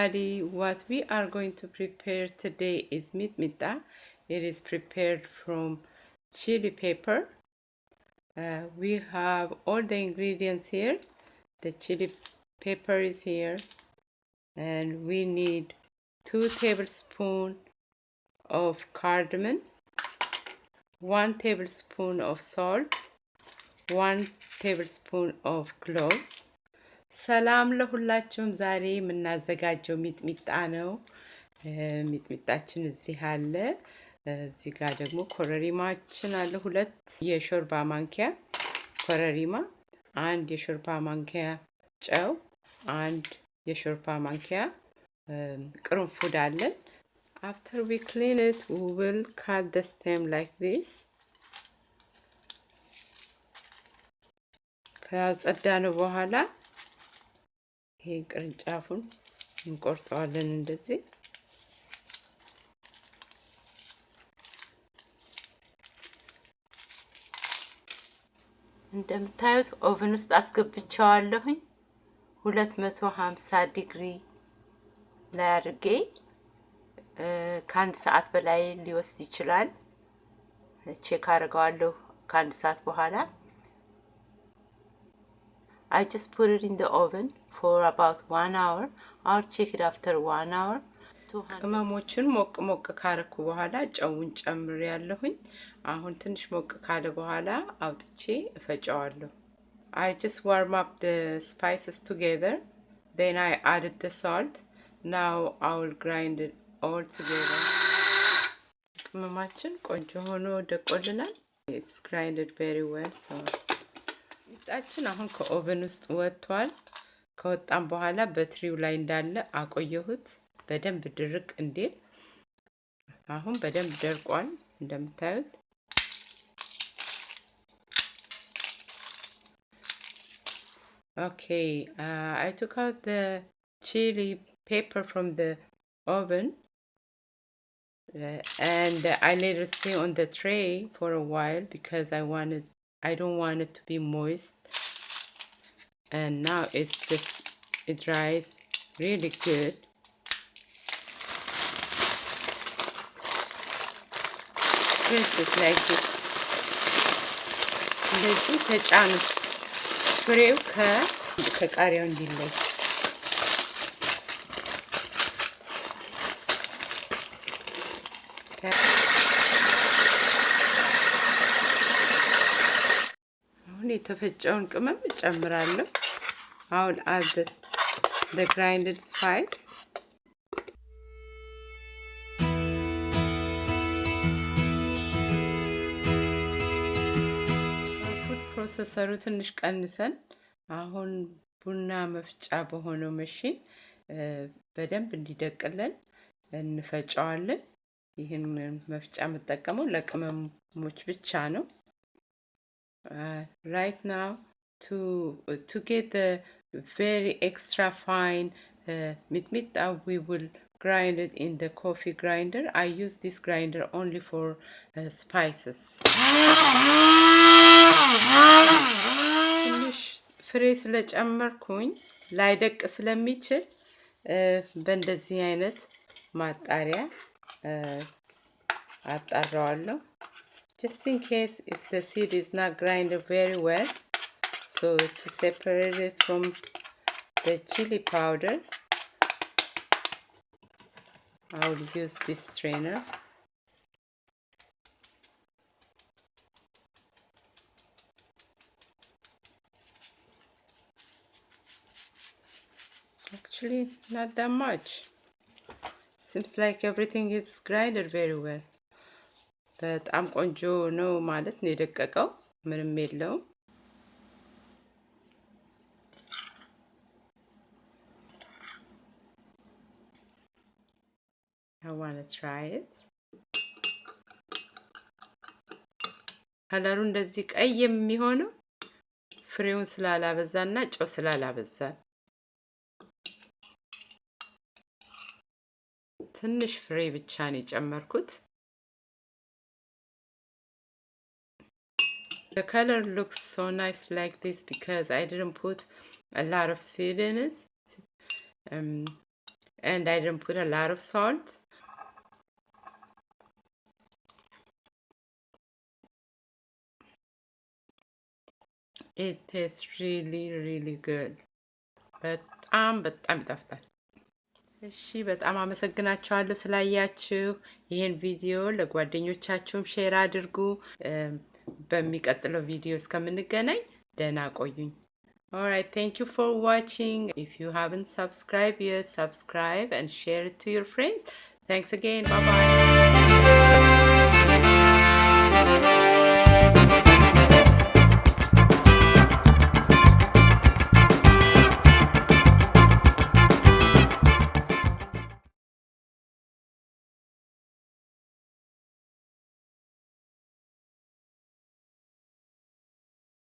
everybody. What we are going to prepare today is mitmita. It is prepared from chili pepper. We have all the ingredients here. The chili pepper is here, and we need 2 tablespoons of cardamom, 1 tablespoon of salt, 1 tablespoon of cloves. ሰላም ለሁላችሁም። ዛሬ የምናዘጋጀው ሚጥሚጣ ነው። ሚጥሚጣችን እዚህ አለ። እዚህ ጋር ደግሞ ኮረሪማችን አለ። 2 የሾርባ ማንኪያ ኮረሪማ፣ 1 የሾርባ ማንኪያ ጨው፣ 1 የሾርባ ማንኪያ ቅርንፉድ አለን። After we clean it, we will cut the stem like this. ከጸዳነው በኋላ ይሄን ቅርንጫፉን እንቆርጠዋለን እንደዚህ። እንደምታዩት ኦቨን ውስጥ አስገብቻለሁኝ 250 ዲግሪ ላይ አድርጌ ከአንድ ሰዓት በላይ ሊወስድ ይችላል። ቼክ አድርገዋለሁ ከአንድ ሰዓት በኋላ። I just put it in the oven for about 1 hour. I'll check it after 1 hour. ቅመሞችን ሞቅ ካረኩ በኋላ ጨውን ጨምሬያለሁኝ። አሁን ትንሽ ሞቅ ካለ በኋላ አውጥቼ እፈጨዋለሁ። I just warm up the spices together. Then I added the salt. Now I will grind it all together. ቅመማችን ቆንጆ ሆኖ ደቆልናል። It's grinded very well. So ሚጥሚጣችን አሁን ከኦቨን ውስጥ ወጥቷል። ከወጣም በኋላ በትሪው ላይ እንዳለ አቆየሁት በደንብ ድርቅ እንዲል። አሁን በደንብ ደርቋል እንደምታዩት። Okay, I took out the chili pepper from the oven and I let it stay on the tray for a while because I don't want it to be moist. And now it dries really good. Press it like this. እንደዚህ ተጫኑት ፍሬው ከቃሪያው እንዲለይ። አሁን የተፈጨውን ቅመም እጨምራለሁ። I'll add the grinded spice. ፉድ ፕሮሰሰሩ ትንሽ ቀንሰን አሁን ቡና መፍጫ በሆነው መሽን በደንብ እንዲደቅልን እንፈጫዋለን። ይህን መፍጫ የምጠቀመው ለቅመሞች ብቻ ነው። Right now to get the very extra fine mitmita, we will grind it in the coffee grinder. I use this grinder only for spices. ትንሽ ፍሬ ስለጨመርኩኝ ላይደቅ ስለሚችል በእንደዚህ አይነት ማጣሪያ አጣራዋለሁ. Just in case if the seed is not grinded very well. So to separate it from the chili powder, I will use this strainer. Actually, not that much. Seems like everything is grinded very well. በጣም ቆንጆ ነው ማለት ነው። የደቀቀው ምንም የለውም። I want to try it. ከለሩ እንደዚህ ቀይ የሚሆነው ፍሬውን ስላላበዛና ጨው ስላላበዛ። ትንሽ ፍሬ ብቻ ነው የጨመርኩት። The color looks so nice like this because I didn't put a lot of seed in it. and I didn't put a lot of salt. It tastes really good. በጣም ይጣፍጣል። እሺ በጣም አመሰግናችኋለሁ ስላያችሁ። ይህን ቪዲዮ ለጓደኞቻችሁም ሼር አድርጉ። በሚቀጥለው ቪዲዮ እስከምንገናኝ ደህና ቆዩኝ። Alright, thank you for watching. If you haven't subscribed yet, subscribe and share it to your friends. Thanks again. Bye bye.